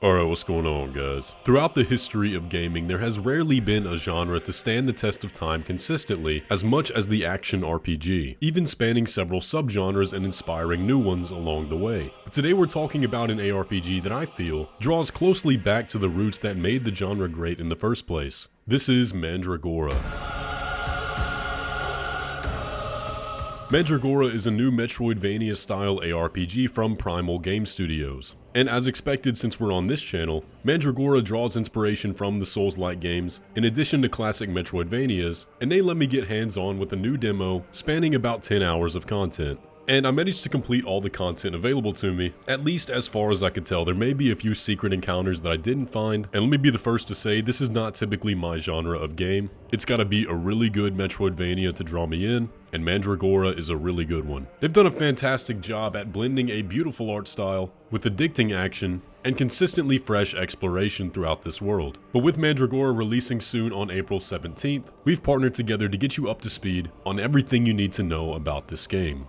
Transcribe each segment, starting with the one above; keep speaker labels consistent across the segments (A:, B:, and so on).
A: Alright, what's going on, guys? Throughout the history of gaming, there has rarely been a genre to stand the test of time consistently as much as the action RPG, even spanning several subgenres and inspiring new ones along the way. But today we're talking about an ARPG that I feel draws closely back to the roots that made the genre great in the first place. This is Mandragora. Mandragora is a new Metroidvania-style ARPG from Primal Game Studios. And as expected, since we're on this channel, Mandragora draws inspiration from the Soulslike games, in addition to classic Metroidvanias, and they let me get hands-on with a new demo spanning about 10 hours of content. And I managed to complete all the content available to me, at least as far as I could tell. There may be a few secret encounters that I didn't find, and let me be the first to say this is not typically my genre of game. It's gotta be a really good Metroidvania to draw me in, and Mandragora is a really good one. They've done a fantastic job at blending a beautiful art style with addicting action and consistently fresh exploration throughout this world. But with Mandragora releasing soon on April 17th, we've partnered together to get you up to speed on everything you need to know about this game.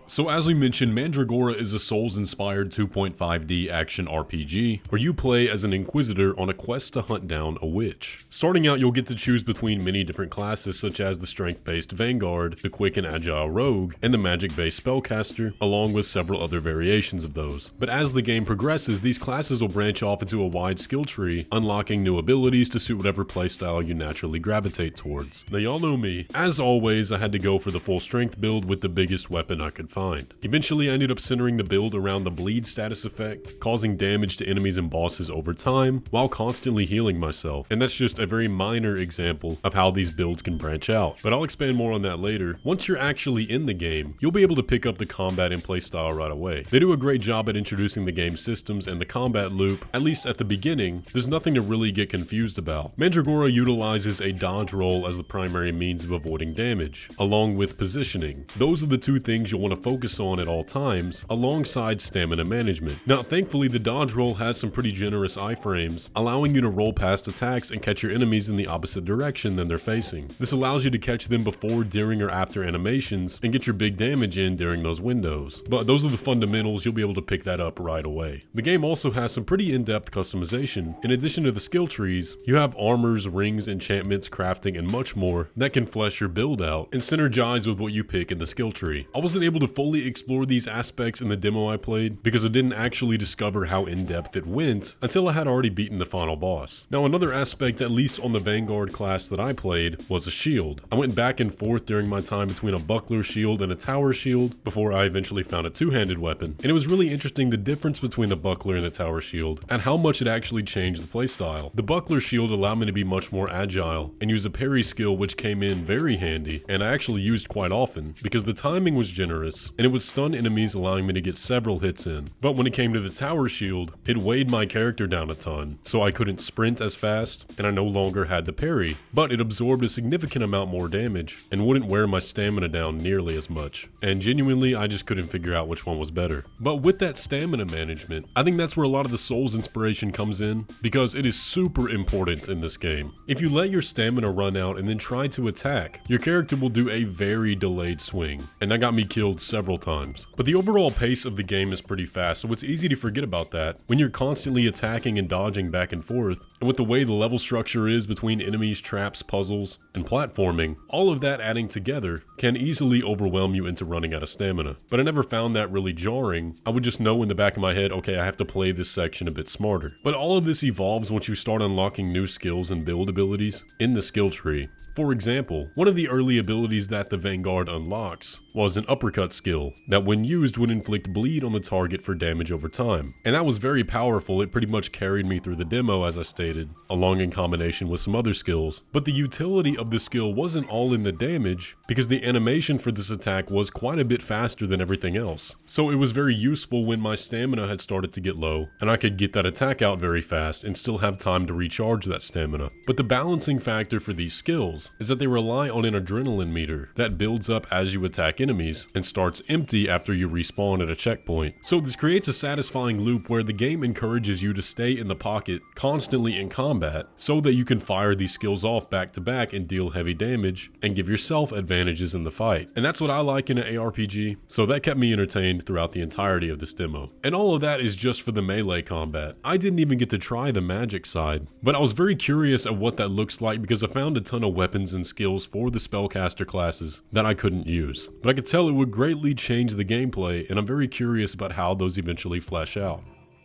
A: So as we mentioned, Mandragora is a Souls-inspired 2.5D action RPG, where you play as an Inquisitor on a quest to hunt down a witch. Starting out, you'll get to choose between many different classes such as the Strength-based Vanguard, the Quick and Agile Rogue, and the Magic-based Spellcaster, along with several other variations of those. But as the game progresses, these classes will branch off into a wide skill tree, unlocking new abilities to suit whatever playstyle you naturally gravitate towards. Now y'all know me. As always, I had to go for the full strength build with the biggest weapon I could find. Eventually, I ended up centering the build around the bleed status effect, causing damage to enemies and bosses over time, while constantly healing myself. And that's just a very minor example of how these builds can branch out. But I'll expand more on that later. Once you're actually in the game, you'll be able to pick up the combat and playstyle right away. They do a great job at introducing the game systems and the combat loop. At least at the beginning, there's nothing to really get confused about. Mandragora utilizes a dodge roll as the primary means of avoiding damage, along with positioning. Those are the two things you'll want to focus on at all times, alongside stamina management. Now, thankfully, the dodge roll has some pretty generous iframes, allowing you to roll past attacks and catch your enemies in the opposite direction than they're facing. This allows you to catch them before, during, or after animations, and get your big damage in during those windows. But those are the fundamentals, you'll be able to pick that up right away. The game also has some pretty in-depth customization. In addition to the skill trees, you have armors, rings, enchantments, crafting, and much more that can flesh your build out and synergize with what you pick in the skill tree. I wasn't able to fully explore these aspects in the demo I played because I didn't actually discover how in-depth it went until I had already beaten the final boss. Now, another aspect, at least on the Vanguard class that I played, was a shield. I went back and forth during my time between a buckler shield and a tower shield before I eventually found a two-handed weapon, and it was really interesting the difference between the buckler and the tower shield and how much it actually changed the playstyle. The buckler shield allowed me to be much more agile and use a parry skill, which came in very handy and I actually used quite often because the timing was generous and it would stun enemies, allowing me to get several hits in. But when it came to the tower shield, it weighed my character down a ton, so I couldn't sprint as fast and I no longer had the parry, but it absorbed a significant amount more damage and wouldn't wear my stamina down nearly as much. And genuinely, I just couldn't figure out which one was better. But with that stamina management, I think that's where a lot of the Souls inspiration comes in, because it is super important in this game. If you let your stamina run out and then try to attack, your character will do a very delayed swing, and that got me killed several times. But the overall pace of the game is pretty fast, so it's easy to forget about that when you're constantly attacking and dodging back and forth. And with the way the level structure is between enemies, traps, puzzles, and platforming, all of that adding together can easily overwhelm you into running out of stamina. But I never found that really jarring. I would just know in the back of my head, okay, I have to play this section a bit smarter. But all of this evolves once you start unlocking new skills and build abilities in the skill tree. For example, one of the early abilities that the Vanguard unlocks was an uppercut skill that when used would inflict bleed on the target for damage over time. And that was very powerful. It pretty much carried me through the demo, as I stated, along in combination with some other skills. But the utility of the skill wasn't all in the damage, because the animation for this attack was quite a bit faster than everything else. So it was very useful when my stamina had started to get low, and I could get that attack out very fast and still have time to recharge that stamina. But the balancing factor for these skills is that they rely on an adrenaline meter that builds up as you attack enemies and starts starts empty after you respawn at a checkpoint. So this creates a satisfying loop where the game encourages you to stay in the pocket constantly in combat so that you can fire these skills off back to back and deal heavy damage and give yourself advantages in the fight. And that's what I like in an ARPG, so that kept me entertained throughout the entirety of this demo. And all of that is just for the melee combat. I didn't even get to try the magic side, but I was very curious at what that looks like because I found a ton of weapons and skills for the spellcaster classes that I couldn't use. But I could tell it would greatly change the gameplay, and I'm very curious about how those eventually flesh out.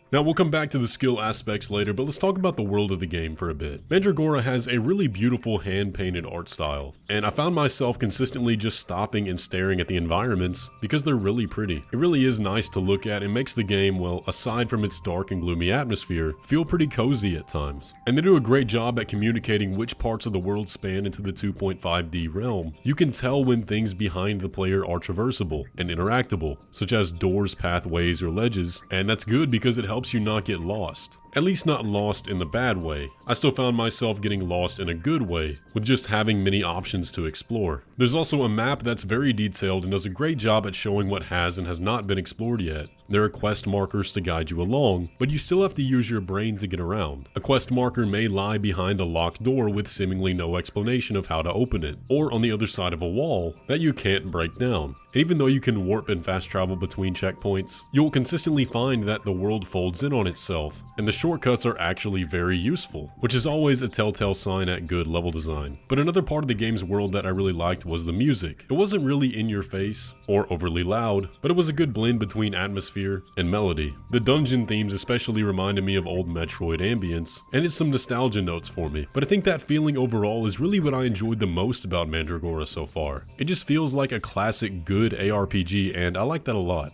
A: Now, we'll come back to the skill aspects later, but let's talk about the world of the game for a bit. Mandragora has a really beautiful hand-painted art style, and I found myself consistently just stopping and staring at the environments because they're really pretty. It really is nice to look at and makes the game, well, aside from its dark and gloomy atmosphere, feel pretty cozy at times. And they do a great job at communicating which parts of the world span into the 2.5D realm. You can tell when things behind the player are traversable and interactable, such as doors, pathways, or ledges, and that's good because it helps you not get lost. At least not lost in the bad way. I still found myself getting lost in a good way, with just having many options to explore. There's also a map that's very detailed and does a great job at showing what has and has not been explored yet. There are quest markers to guide you along, but you still have to use your brain to get around. A quest marker may lie behind a locked door with seemingly no explanation of how to open it, or on the other side of a wall that you can't break down. And even though you can warp and fast travel between checkpoints, you'll consistently find that the world folds in on itself, and the shortcuts are actually very useful, which is always a telltale sign at good level design. But another part of the game's world that I really liked was the music. It wasn't really in your face or overly loud, but it was a good blend between atmosphere and melody. The dungeon themes especially reminded me of old Metroid ambience, and it's some nostalgia notes for me. But I think that feeling overall is really what I enjoyed the most about Mandragora so far. It just feels like a classic good ARPG, and I like that a lot.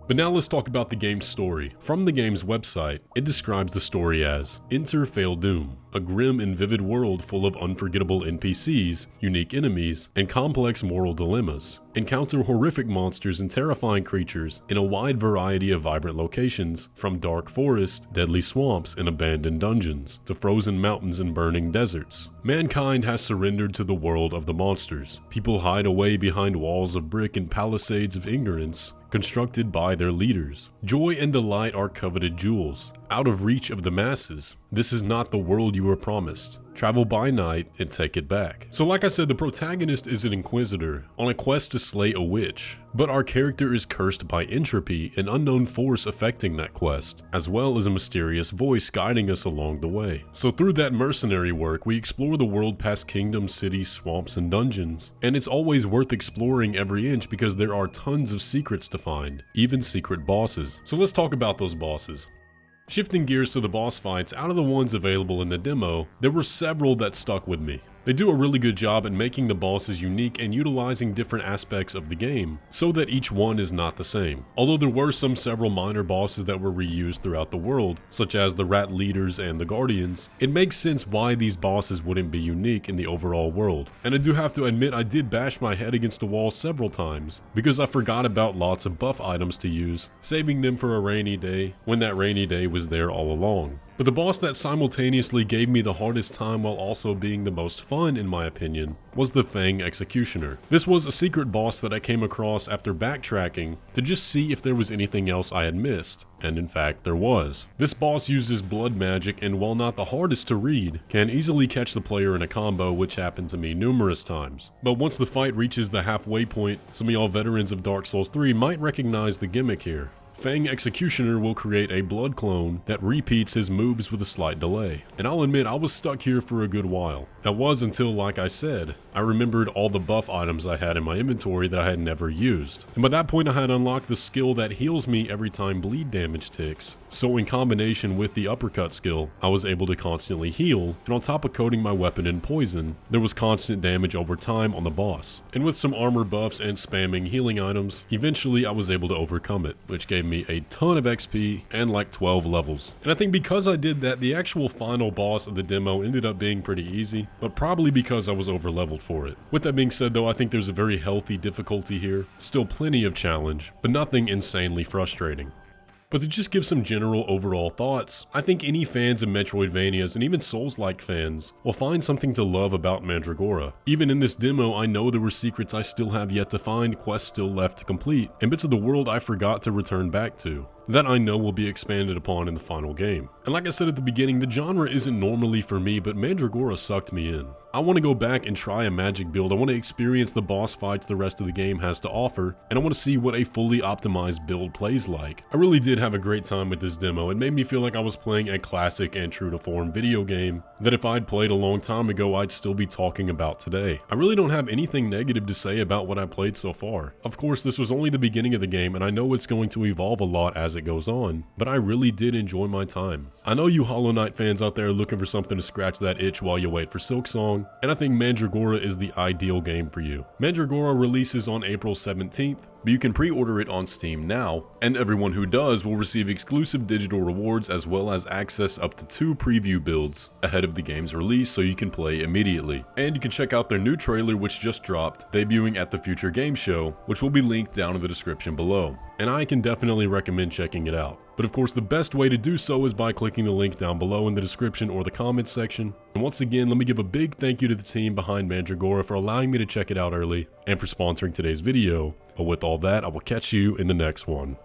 A: But now let's talk about the game's story. From the game's website, it describes the story as Enter Doom, a grim and vivid world full of unforgettable NPCs, unique enemies, and complex moral dilemmas. Encounter horrific monsters and terrifying creatures in a wide variety of vibrant locations, from dark forests, deadly swamps, and abandoned dungeons, to frozen mountains and burning deserts. Mankind has surrendered to the world of the monsters. People hide away behind walls of brick and palisades of ignorance, constructed by their leaders. Joy and delight are coveted jewels, out of reach of the masses. This is not the world you were promised. Travel by night and take it back. So like I said, the protagonist is an inquisitor on a quest to slay a witch, but our character is cursed by entropy, an unknown force affecting that quest, as well as a mysterious voice guiding us along the way. So through that mercenary work, we explore the world past kingdoms, cities, swamps, and dungeons, and it's always worth exploring every inch because there are tons of secrets to find, even secret bosses. So let's talk about those bosses. Shifting gears to the boss fights, out of the ones available in the demo, there were several that stuck with me. They do a really good job at making the bosses unique and utilizing different aspects of the game so that each one is not the same. Although there were several minor bosses that were reused throughout the world, such as the rat leaders and the guardians, it makes sense why these bosses wouldn't be unique in the overall world. And I do have to admit I did bash my head against the wall several times because I forgot about lots of buff items to use, saving them for a rainy day when that rainy day was there all along. But the boss that simultaneously gave me the hardest time while also being the most fun in my opinion was the Fang Executioner. This was a secret boss that I came across after backtracking to just see if there was anything else I had missed, and in fact there was. This boss uses blood magic and while not the hardest to read, can easily catch the player in a combo, which happened to me numerous times. But once the fight reaches the halfway point, some of y'all veterans of Dark Souls 3 might recognize the gimmick here. Fang Executioner will create a blood clone that repeats his moves with a slight delay. And I'll admit I was stuck here for a good while. That was until, like I said, I remembered all the buff items I had in my inventory that I had never used. And by that point I had unlocked the skill that heals me every time bleed damage ticks. So in combination with the uppercut skill, I was able to constantly heal, and on top of coating my weapon in poison, there was constant damage over time on the boss. And with some armor buffs and spamming healing items, eventually I was able to overcome it, which gave me a ton of XP and like 12 levels. And I think because I did that, the actual final boss of the demo ended up being pretty easy, but probably because I was over leveled for it. With that being said though, I think there's a very healthy difficulty here, still plenty of challenge, but nothing insanely frustrating. But to just give some general overall thoughts, I think any fans of Metroidvanias and even Souls-like fans will find something to love about Mandragora. Even in this demo, I know there were secrets I still have yet to find, quests still left to complete, and bits of the world I forgot to return back to, that I know will be expanded upon in the final game. And like I said at the beginning, the genre isn't normally for me, but Mandragora sucked me in. I want to go back and try a magic build, I want to experience the boss fights the rest of the game has to offer, and I want to see what a fully optimized build plays like. I really did have a great time with this demo. It made me feel like I was playing a classic and true to form video game that if I'd played a long time ago, I'd still be talking about today. I really don't have anything negative to say about what I played so far. Of course, this was only the beginning of the game, and I know it's going to evolve a lot as it goes on, but I really did enjoy my time. I know you Hollow Knight fans out there are looking for something to scratch that itch while you wait for Silksong, and I think Mandragora is the ideal game for you. Mandragora releases on April 17th, but you can pre-order it on Steam now, and everyone who does will receive exclusive digital rewards as well as access up to 2 preview builds ahead of the game's release so you can play immediately. And you can check out their new trailer which just dropped, debuting at the Future Game Show, which will be linked down in the description below. And I can definitely recommend checking it out. But of course, the best way to do so is by clicking the link down below in the description or the comments section. And once again, let me give a big thank you to the team behind Mandragora for allowing me to check it out early and for sponsoring today's video. But with all that, I will catch you in the next one.